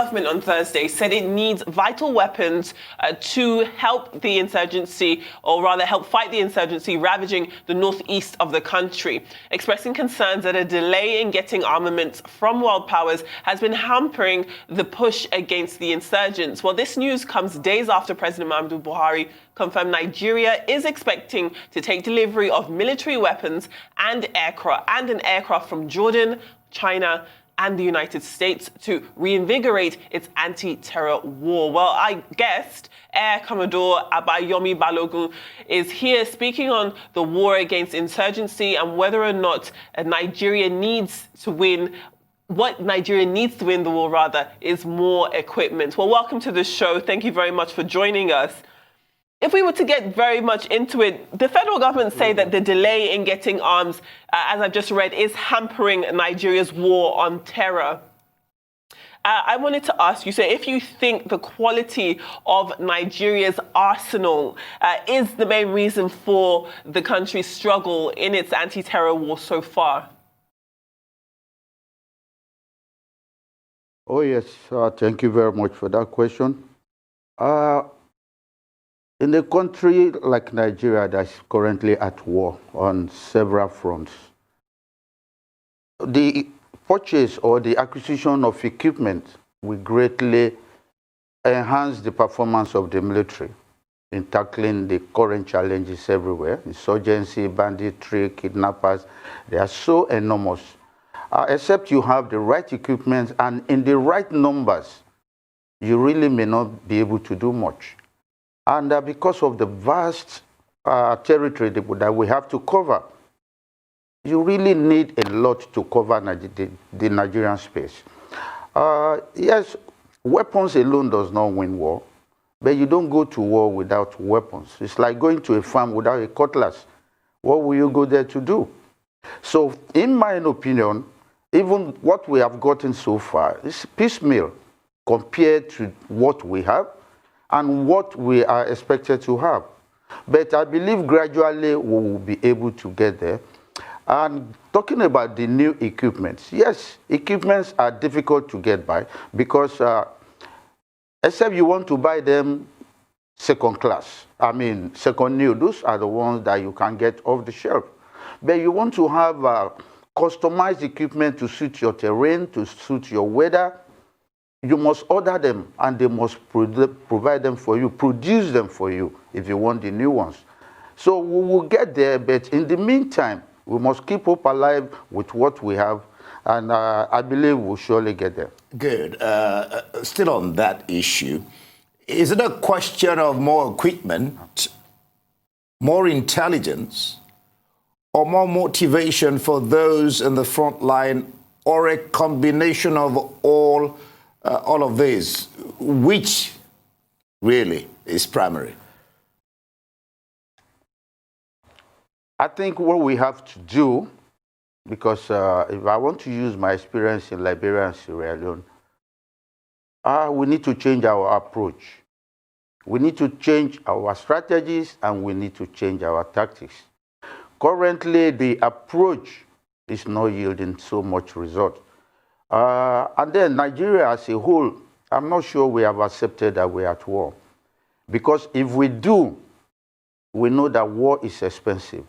government on Thursday said it needs vital weapons to help the insurgency, or rather help fight the insurgency ravaging the northeast of the country, expressing concerns that a delay in getting armaments from world powers has been hampering the push against the insurgents. Well, this news comes days after President Muhammadu Buhari confirmed Nigeria is expecting to take delivery of military weapons and an aircraft from Jordan, China, and the United States to reinvigorate its anti-terror war. Well, our guest, Air Commodore Abayomi Balogun, is here speaking on the war against insurgency and whether or not Nigeria needs to win. What Nigeria needs to win the war, rather, is more equipment. Well, welcome to the show. Thank you very much for joining us. If we were to get very much into it, the federal government say that the delay in getting arms, as I've just read, is hampering Nigeria's war on terror. I wanted to ask you, so if you think the quality of Nigeria's arsenal is the main reason for the country's struggle in its anti-terror war so far? Oh, yes. Thank you very much for that question. In a country like Nigeria that's currently at war on several fronts, the purchase or the acquisition of equipment will greatly enhance the performance of the military in tackling the current challenges everywhere. Insurgency, banditry, kidnappers, they are so enormous. Except you have the right equipment and in the right numbers, you really may not be able to do much. And because of the vast territory that we have to cover, you really need a lot to cover the Nigerian space. Yes, weapons alone does not win war, but you don't go to war without weapons. It's like going to a farm without a cutlass. What will you go there to do? So, in my opinion, even what we have gotten so far is piecemeal compared to what we have and what we are expected to have. But I believe gradually we will be able to get there. And talking about the new equipments, yes, equipments are difficult to get by because except you want to buy them second class, second new, those are the ones that you can get off the shelf. But you want to have customized equipment to suit your terrain, to suit your weather, you must order them and they must provide them for you, produce them for you if you want the new ones. So we will get there, but in the meantime, we must keep hope alive with what we have, and I believe we'll surely get there. Good. Still on that issue, is it a question of more equipment, more intelligence, or more motivation for those in the front line, or a combination of all of these? Which really is primary? I think what we have to do, because if I want to use my experience in Liberia and Sierra Leone, we need to change our approach. We need to change our strategies and we need to change our tactics. Currently, the approach is not yielding so much result. And then Nigeria as a whole, I'm not sure we have accepted that we're at war. Because if we do, we know that war is expensive.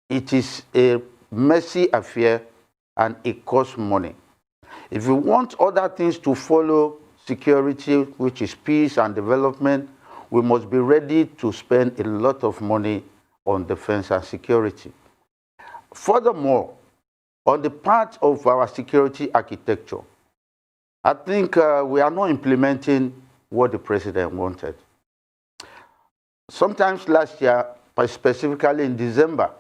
It is a messy affair and it costs money. If we want other things to follow security, which is peace and development, we must be ready to spend a lot of money on defense and security. Furthermore, on the part of our security architecture, I think we are not implementing what the president wanted. Sometimes last year, specifically in December,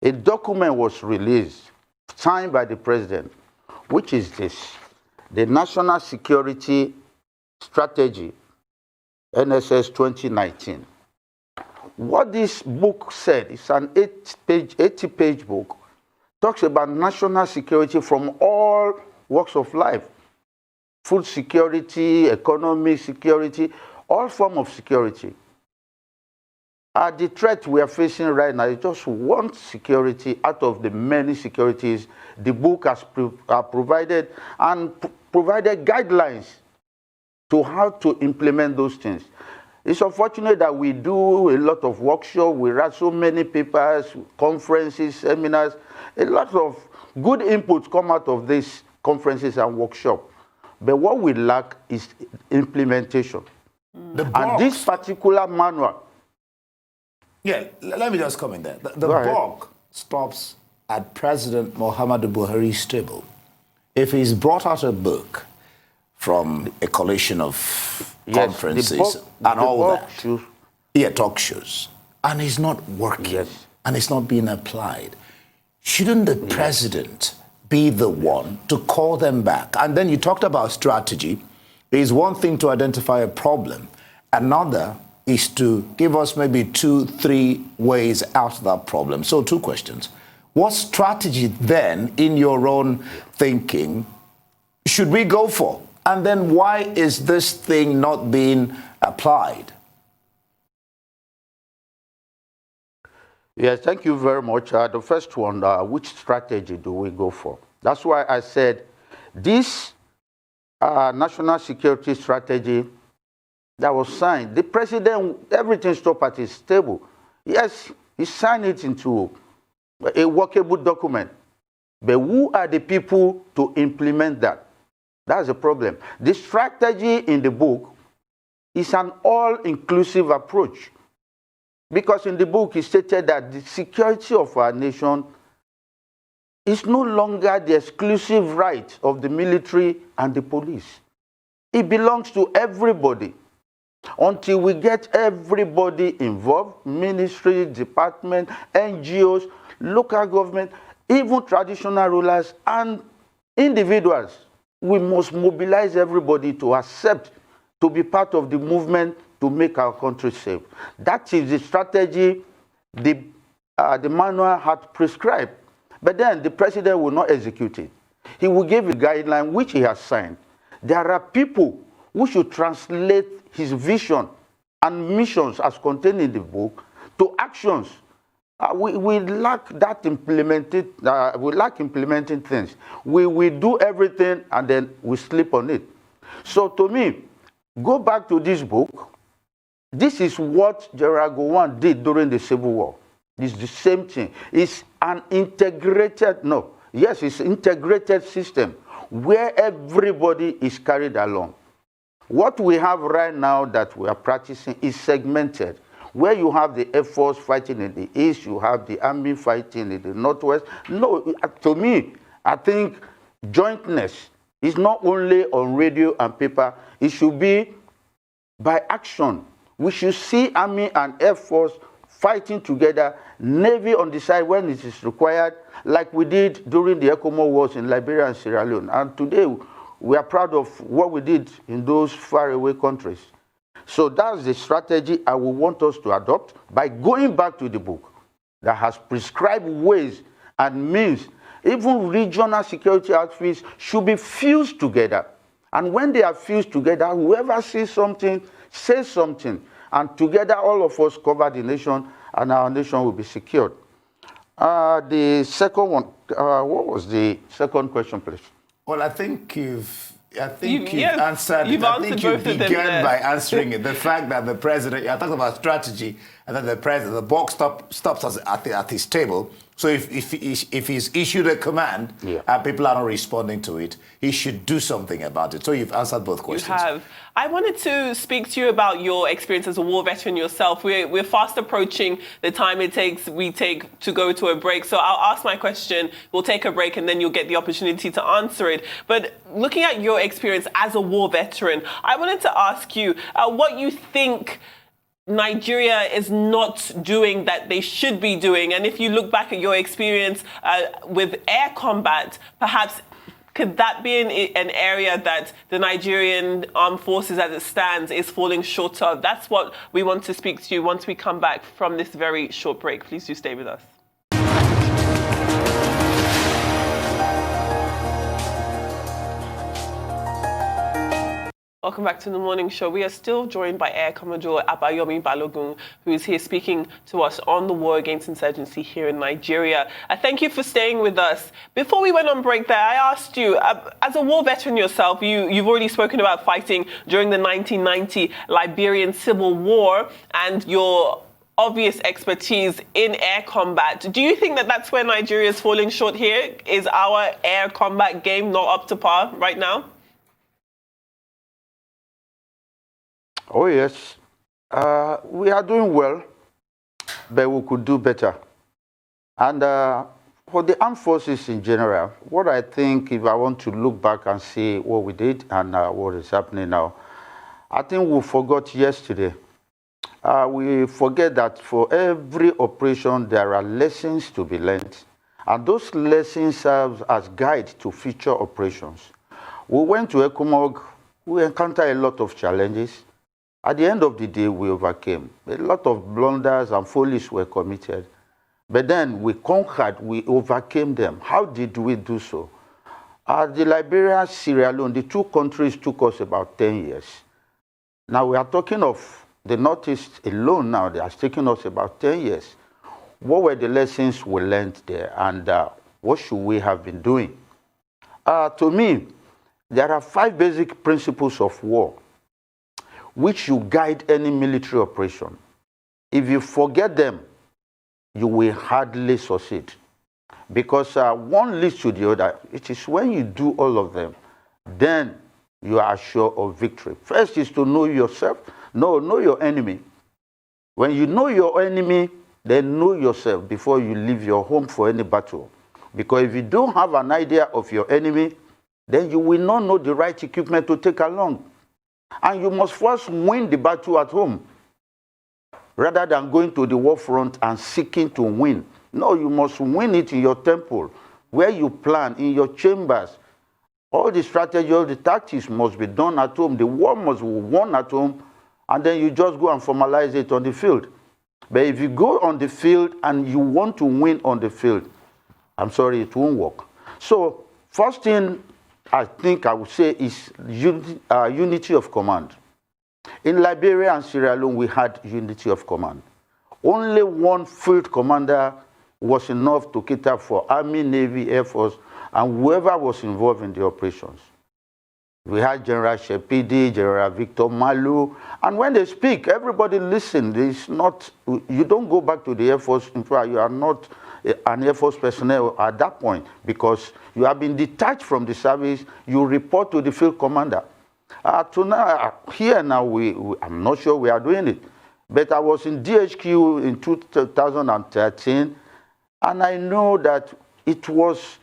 a document was released, signed by the president, which is this, the National Security Strategy, NSS 2019. What this book said, it's an 80-page book, talks about national security from all walks of life. Food security, economic security, all forms of security. The threat we are facing right now is just one security out of the many securities the book has provided, and provided guidelines to how to implement those things. It's unfortunate that we do a lot of workshops, we write so many papers, conferences, seminars, a lot of good inputs come out of these conferences and workshops. But what we lack is implementation. And this particular manual. Yeah, let me just comment there. The buck stops at President Muhammadu Buhari's table. If he's brought out a book from a coalition of conferences and all that, talk shows, and it's not working, and it's not being applied, shouldn't the president be the one to call them back? And then you talked about strategy. It's one thing to identify a problem. Another is to give us maybe 2-3 ways out of that problem. So 2 questions. What strategy then, in your own thinking, should we go for? And then why is this thing not being applied? Yes, thank you very much. The first one, which strategy do we go for? That's why I said this national security strategy that was signed, the president, everything stopped at his table. Yes, he signed it into a workable document. But who are the people to implement that? That's the problem. The strategy in the book is an all-inclusive approach. Because in the book, he stated that the security of our nation is no longer the exclusive right of the military and the police. It belongs to everybody. Until we get everybody involved, ministry, department, NGOs, local government, even traditional rulers and individuals, we must mobilize everybody to accept, to be part of the movement to make our country safe. That is the strategy the manual had prescribed. But then the president will not execute it. He will give a guideline which he has signed. There are people who should translate his vision and missions as contained in the book to actions. We lack that implemented. We lack implementing things. We do everything and then we sleep on it. So to me, go back to this book. This is what General Gowon did during the Civil War. It's the same thing. It's an integrated, it's an integrated system where everybody is carried along. What we have right now that we are practicing is segmented, where you have the Air Force fighting in the East, you have the Army fighting in the Northwest. No, to me, I think jointness is not only on radio and paper, it should be by action. We should see Army and Air Force fighting together, Navy on the side when it is required, like we did during the Commodore wars in Liberia and Sierra Leone. And today, we are proud of what we did in those faraway countries. So that's the strategy I would want us to adopt by going back to the book that has prescribed ways and means. Even regional security outfits should be fused together. And when they are fused together, whoever sees something, says something. And together, all of us cover the nation, and our nation will be secured. The second one, what was the second question, please? Well, I think you've answered it. I think you began by answering it. The fact that the president, you're talking about strategy, and then the buck stops at his table. So if he's issued a command and people are not responding to it, he should do something about it. So you've answered both questions. You have. I wanted to speak to you about your experience as a war veteran yourself. We're fast approaching the time we take to go to a break. So I'll ask my question, we'll take a break, and then you'll get the opportunity to answer it. But looking at your experience as a war veteran, I wanted to ask you what you think Nigeria is not doing that they should be doing. And if you look back at your experience with air combat, perhaps could that be an area that the Nigerian armed forces as it stands is falling short of? That's what we want to speak to you once we come back from this very short break. Please do stay with us. Welcome back to the morning show. We are still joined by Air Commodore Abayomi Balogun, who is here speaking to us on the war against insurgency here in Nigeria. Thank you for staying with us. Before we went on break there, I asked you, as a war veteran yourself, you've already spoken about fighting during the 1990 Liberian Civil War and your obvious expertise in air combat. Do you think that that's where Nigeria is falling short here? Is our air combat game not up to par right now? Oh, yes. We are doing well, but we could do better. And for the armed forces in general, what I think, if I want to look back and see what we did and what is happening now, I think we forgot yesterday. We forget that for every operation, there are lessons to be learned. And those lessons serve as guide to future operations. We went to ECOMOG, we encountered a lot of challenges. At the end of the day, we overcame. A lot of blunders and follies were committed. But then we conquered, we overcame them. How did we do so? The Liberia, Sierra Leone, the two countries took us about 10 years. Now we are talking of the Northeast alone now, they are taking us about 10 years. What were the lessons we learned there, and what should we have been doing? To me, there are 5 basic principles of war which should guide any military operation. If you forget them, you will hardly succeed. Because one leads to the other. It is when you do all of them, then you are sure of victory. First is to know yourself. Know your enemy. When you know your enemy, then know yourself before you leave your home for any battle. Because if you don't have an idea of your enemy, then you will not know the right equipment to take along. And you must first win the battle at home, rather than going to the war front and seeking to win. No, you must win it in your temple, where you plan, in your chambers. All the strategy, all the tactics must be done at home. The war must be won at home, and then you just go and formalize it on the field. But if you go on the field and you want to win on the field, I'm sorry, it won't work. So, first thing I think I would say is unity of command. In Liberia and Sierra Leone, we had unity of command. Only one field commander was enough to cater for Army, Navy, Air Force, and whoever was involved in the operations. We had General Shepidi, General Victor Malu, and when they speak, everybody listens. It's not, you don't go back to the Air Force. In fact, you are not an Air Force personnel at that point, because you have been detached from the service. You report to the field commander. Here now, I'm not sure we are doing it, but I was in DHQ in 2013, and I know that it was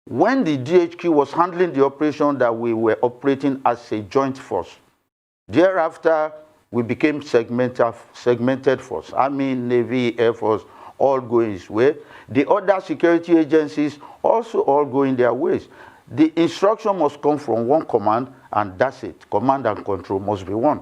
when the DHQ was handling the operation that we were operating as a joint force. Thereafter, we became segmented force. Army, Navy, Air Force, all going its way. The other security agencies also all going their ways. The instruction must come from one command, and that's it. Command and control must be one.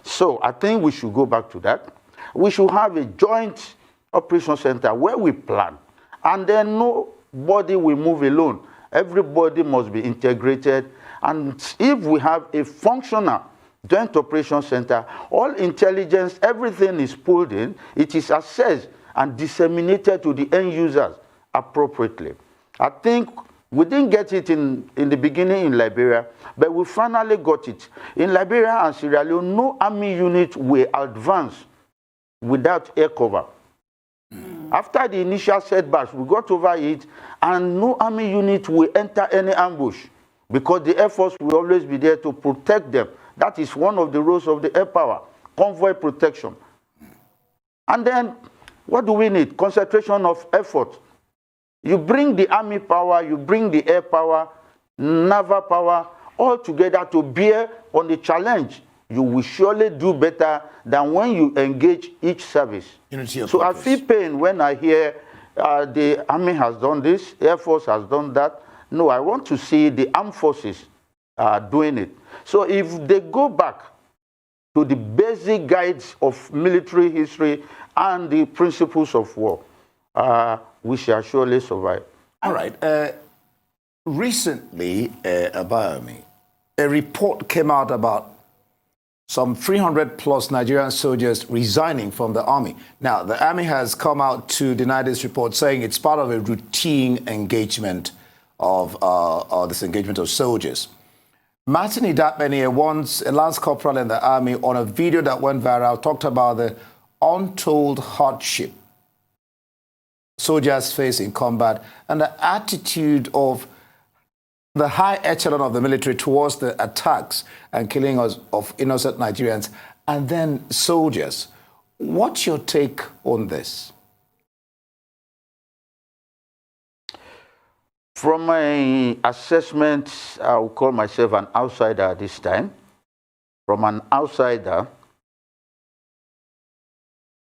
So I think we should go back to that. We should have a joint operation center where we plan, and then nobody will move alone. Everybody must be integrated. And if we have a functional joint operation center, all intelligence, everything is pulled in, it is assessed and disseminated to the end users appropriately. I think we didn't get it in the beginning in Liberia, but we finally got it. In Liberia and Sierra Leone, no army unit will advance without air cover. After the initial setbacks, we got over it, and no army unit will enter any ambush, because the Air Force will always be there to protect them. That is one of the roles of the air power, convoy protection. And then, what do we need? Concentration of effort. You bring the army power, you bring the air power, naval power, all together to bear on the challenge. You will surely do better than when you engage each service. So I feel pain when I hear the Army has done this, Air Force has done that. No, I want to see the armed forces doing it. So if they go back to the basic guides of military history and the principles of war, we shall surely survive. All right. Recently, Abayomi, a report came out about some 300 plus Nigerian soldiers resigning from the army. Now, the army has come out to deny this report, saying it's part of a routine engagement of disengagement of soldiers. Martin Idapene, once a lance corporal in the army, on a video that went viral, talked about the untold hardship soldiers face in combat and the attitude of the high echelon of the military towards the attacks and killing of innocent Nigerians and then soldiers. What's your take on this? From my assessment, I will call myself an outsider at this time. From an outsider,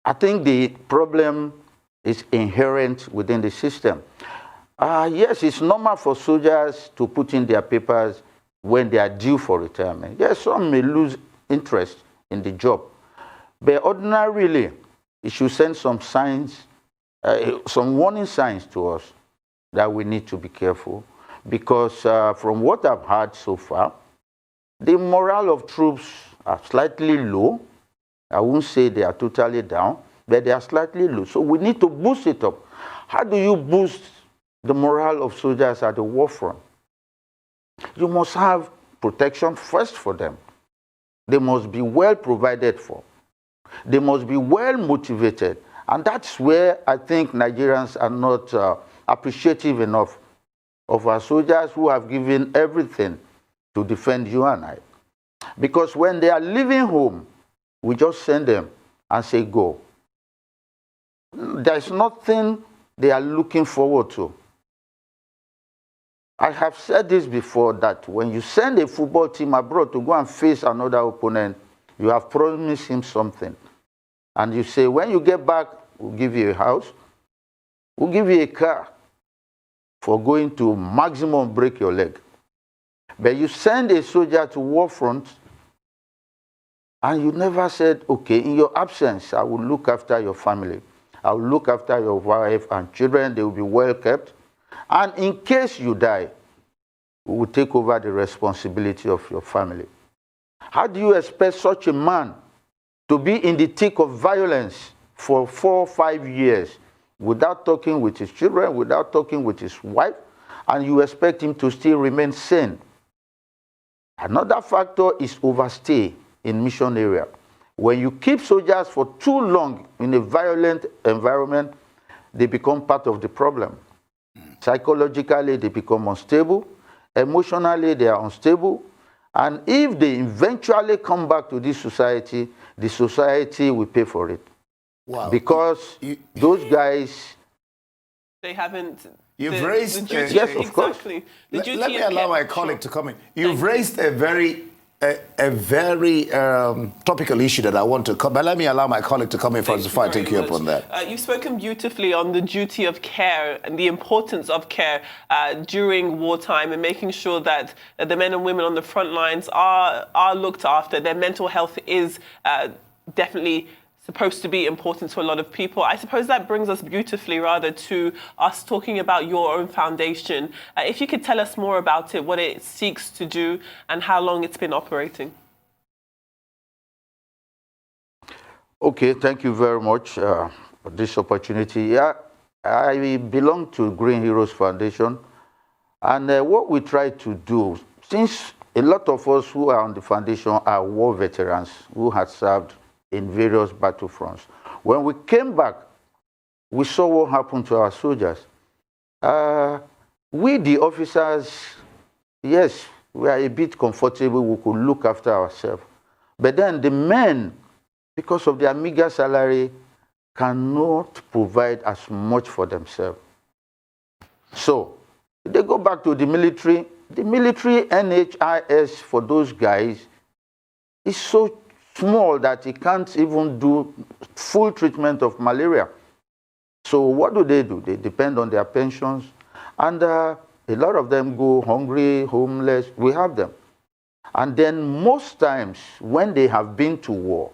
I think the problem is inherent within the system. Yes, it's normal for soldiers to put in their papers when they are due for retirement. Yes, some may lose interest in the job. But ordinarily, it should send some signs, some warning signs to us that we need to be careful. Because from what I've heard so far, the morale of troops are slightly low. I won't say they are totally down, but they are slightly low. So we need to boost it up. How do you boost the morale of soldiers at the war front? You must have protection first for them. They must be well provided for. They must be well motivated. And that's where I think Nigerians are not appreciative enough of our soldiers who have given everything to defend you and I. Because when they are leaving home, we just send them and say, go. There's nothing they are looking forward to. I have said this before, that when you send a football team abroad to go and face another opponent, you have promised him something. And you say, when you get back, we'll give you a house, we'll give you a car for going to maximum break your leg. But you send a soldier to war front, and you never said, okay, in your absence, I will look after your family. I will look after your wife and children. They will be well kept. And in case you die, we will take over the responsibility of your family. How do you expect such a man to be in the thick of violence for 4 or 5 years without talking with his children, without talking with his wife, and you expect him to still remain sane? Another factor is overstay in mission area. When you keep soldiers for too long in a violent environment, they become part of the problem. Psychologically, they become unstable. Emotionally, they are unstable. And if they eventually come back to this society, the society will pay for it. Wow. Because those guys... They haven't... You've raised... the duty, yes, of course. Exactly. Let me allow my colleague to come in. You've raised a very topical issue that I want to come. But let me allow my colleague to come in first before I take you up on that. You've spoken beautifully on the duty of care and the importance of care during wartime and making sure that the men and women on the front lines are looked after. Their mental health is definitely supposed to be important to a lot of people. I suppose that brings us beautifully rather to us talking about your own foundation. If you could tell us more about it, what it seeks to do and how long it's been operating. Okay, thank you very much for this opportunity. Yeah, I belong to Green Heroes Foundation, and what we try to do, since a lot of us who are on the foundation are war veterans who had served in various battlefronts. When we came back, we saw what happened to our soldiers. We, the officers, yes, we are a bit comfortable, we could look after ourselves. But then the men, because of their meager salary, cannot provide as much for themselves. So, they go back to the military. The military NHIS for those guys is so small that it can't even do full treatment of malaria. So what do? They depend on their pensions. And a lot of them go hungry, homeless. We have them. And then most times when they have been to war,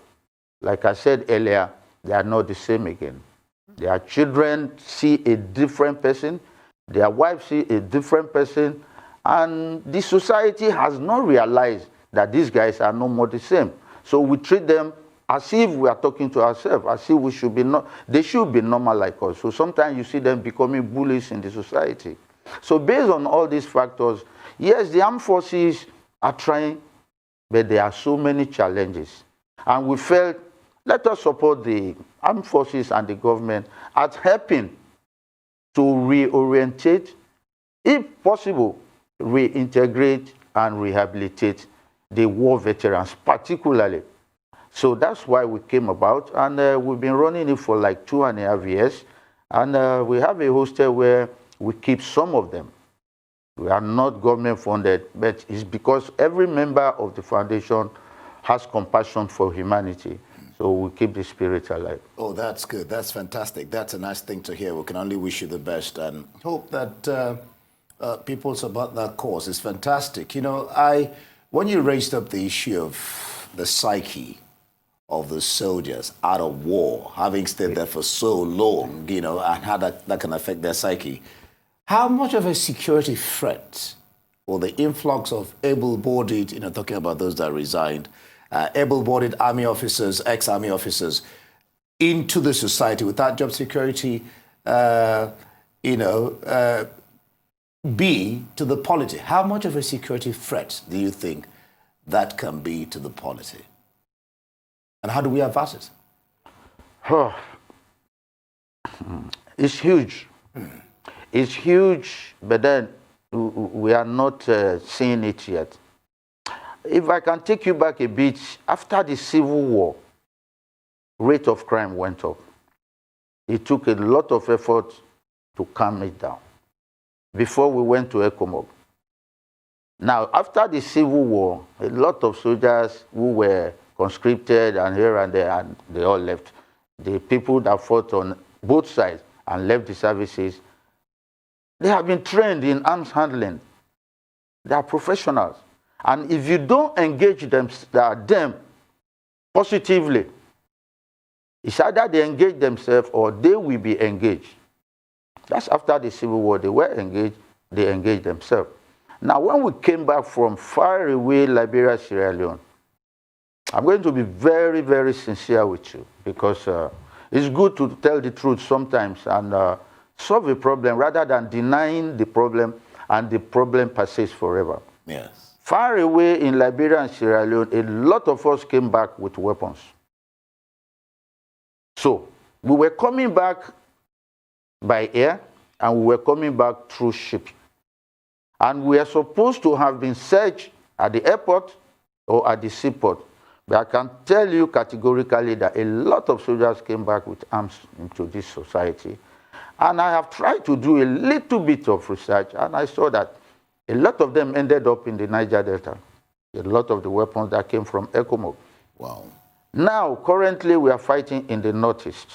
like I said earlier, they are not the same again. Their children see a different person. Their wives see a different person. And the society has not realized that these guys are no more the same. So we treat them as if we are talking to ourselves, as if we should be they should be normal like us. So sometimes you see them becoming bullies in the society. So based on all these factors, yes, the armed forces are trying, but there are so many challenges. And we felt, let us support the armed forces and the government at helping to reorientate, if possible, reintegrate and rehabilitate the war veterans, particularly. So that's why we came about, and we've been running it for like 2.5 years, and we have a hostel where we keep some of them. We are not government funded, but it's because every member of the foundation has compassion for humanity. So we keep the spirit alive. Oh, that's good. That's fantastic. That's a nice thing to hear. We can only wish you the best and hope that people support that cause. It's fantastic. You know, when you raised up the issue of the psyche of the soldiers out of war, having stayed there for so long, you know, and how that can affect their psyche, how much of a security threat or the influx of able-bodied, you know, talking about those that resigned, able-bodied army officers, ex-army officers, into the society without job security, be to the polity? How much of a security threat do you think that can be to the polity? And how do we avert it? Oh, it's huge. It's huge, but then we are not seeing it yet. If I can take you back a bit, after the Civil War, rate of crime went up. It took a lot of effort to calm it down before we went to ECOMOG. Now, after the Civil War, a lot of soldiers who were conscripted and here and there, and they all left. The people that fought on both sides and left the services, they have been trained in arms handling. They are professionals. And if you don't engage them positively, it's either they engage themselves or they will be engaged. That's after the Civil War. They were engaged, they engaged themselves. Now, when we came back from far away Liberia, Sierra Leone, I'm going to be very, very sincere with you, because it's good to tell the truth sometimes and solve a problem rather than denying the problem and the problem persists forever. Yes. Far away in Liberia and Sierra Leone, a lot of us came back with weapons. So we were coming back by air and we were coming back through ship. And we are supposed to have been searched at the airport or at the seaport. But I can tell you categorically that a lot of soldiers came back with arms into this society. And I have tried to do a little bit of research, and I saw that a lot of them ended up in the Niger Delta. A lot of the weapons that came from ECOMOG. Wow. Now, currently, we are fighting in the Northeast.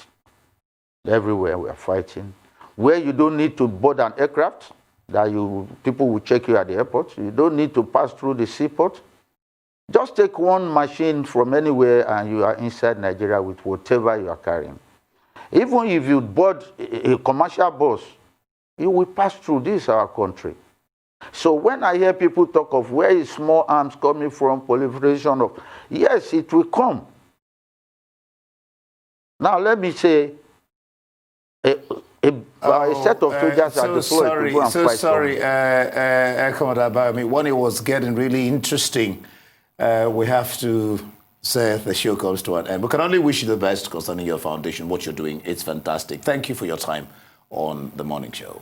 Everywhere we are fighting. Where you don't need to board an aircraft, that people will check you at the airport. You don't need to pass through the seaport. Just take one machine from anywhere and you are inside Nigeria with whatever you are carrying. Even if you board a commercial bus, you will pass through. This is our country. So when I hear people talk of where is small arms coming from, proliferation of, yes, it will come. Now let me say, a set of soldiers are deployed to go and fight. Commodore Abayomi, when it was getting really interesting, we have to say the show comes to an end. We can only wish you the best concerning your foundation, what you're doing. It's fantastic. Thank you for your time on The Morning Show.